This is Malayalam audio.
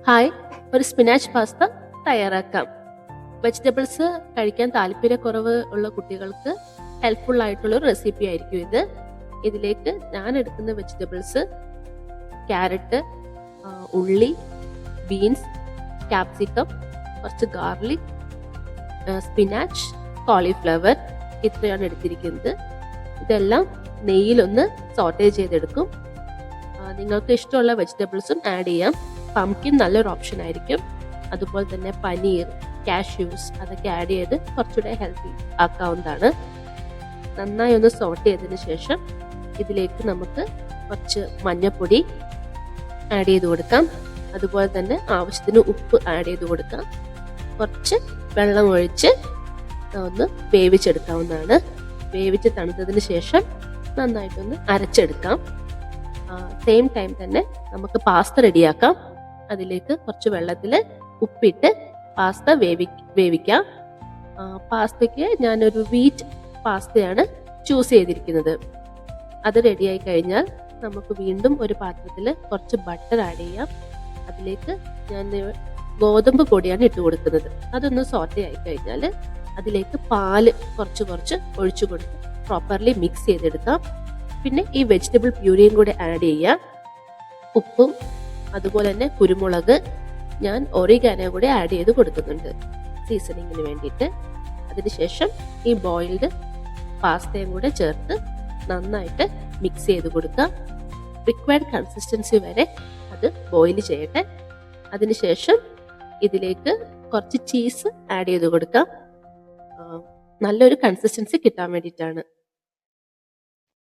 ഹായ്, ഒരു സ്പിനാച്ച് പാസ്ത തയ്യാറാക്കാം. വെജിറ്റബിൾസ് കഴിക്കാൻ താല്പര്യക്കുറവ് ഉള്ള കുട്ടികൾക്ക് ഹെൽപ്ഫുൾ ആയിട്ടുള്ള ഒരു റെസിപ്പി ആയിരിക്കും ഇത്. ഇതിലേക്ക് ഞാൻ എടുക്കുന്ന വെജിറ്റബിൾസ് ക്യാരറ്റ്, ഉള്ളി, ബീൻസ്, ക്യാപ്സിക്കം, കുറച്ച് ഗാർലിക്, സ്പിനാച്ച്, കോളിഫ്ലവർ, ഇത്രയാണ് എടുത്തിരിക്കുന്നത്. ഇതെല്ലാം നെയ്യിലൊന്ന് സോട്ടേ ചെയ്തെടുക്കും. നിങ്ങൾക്ക് ഇഷ്ടമുള്ള വെജിറ്റബിൾസും ആഡ് ചെയ്യാം. പംകിൻ നല്ലൊരു ഓപ്ഷൻ ആയിരിക്കും. അതുപോലെ തന്നെ പനീർ, കാഷ്യൂസ് അതൊക്കെ ആഡ് ചെയ്ത് കുറച്ചുകൂടെ ഹെൽത്തി ആക്കാവുന്നതാണ്. നന്നായി ഒന്ന് സോട്ട് ചെയ്തതിന് ശേഷം ഇതിലേക്ക് നമുക്ക് കുറച്ച് മഞ്ഞൾപ്പൊടി ആഡ് ചെയ്ത് കൊടുക്കാം. അതുപോലെ തന്നെ ആവശ്യത്തിന് ഉപ്പ് ആഡ് ചെയ്ത് കൊടുക്കാം. കുറച്ച് വെള്ളം ഒഴിച്ച് ഒന്ന് വേവിച്ചെടുക്കാവുന്നതാണ്. വേവിച്ച് തണുത്തതിന് ശേഷം നന്നായിട്ടൊന്ന് അരച്ചെടുക്കാം. സെയിം ടൈം തന്നെ നമുക്ക് പാസ്ത റെഡിയാക്കാം. അതിലേക്ക് കുറച്ച് വെള്ളത്തിൽ ഉപ്പിട്ട് പാസ്ത വേവിക്കാം. പാസ്തയ്ക്ക് ഞാനൊരു വീറ്റ് പാസ്തയാണ് ചൂസ് ചെയ്തിരിക്കുന്നത്. അത് റെഡിയായി കഴിഞ്ഞാൽ നമുക്ക് വീണ്ടും ഒരു പാത്രത്തിൽ കുറച്ച് ബട്ടർ ആഡ് ചെയ്യാം. അതിലേക്ക് ഞാൻ ഗോതമ്പ് പൊടിയാണ് ഇട്ട് കൊടുക്കുന്നത്. അതൊന്ന് സോട്ടേ ആയി കഴിഞ്ഞാൽ അതിലേക്ക് പാല് കുറച്ച് ഒഴിച്ചു കൊടുത്ത് പ്രോപ്പർലി മിക്സ് ചെയ്തെടുക്കാം. പിന്നെ ഈ വെജിറ്റബിൾ പ്യൂരിയും കൂടെ ആഡ് ചെയ്യാം. ഉപ്പും അതുപോലെ തന്നെ കുരുമുളക്, ഞാൻ ഒറിഗാനോ കൂടെ ആഡ് ചെയ്ത് കൊടുക്കുന്നുണ്ട് സീസണിങ്ങിന് വേണ്ടിയിട്ട്. അതിനുശേഷം ഈ ബോയിൽഡ് പാസ്തയും കൂടെ ചേർത്ത് നന്നായിട്ട് മിക്സ് ചെയ്ത് കൊടുക്കുക. റിക്വയർഡ് കൺസിസ്റ്റൻസി വരെ അത് ബോയിൽ ചെയ്യട്ടെ. അതിനുശേഷം ഇതിലേക്ക് കുറച്ച് ചീസ് ആഡ് ചെയ്ത് കൊടുക്കാം. നല്ലൊരു കൺസിസ്റ്റൻസി കിട്ടാൻ വേണ്ടിയിട്ടാണ്.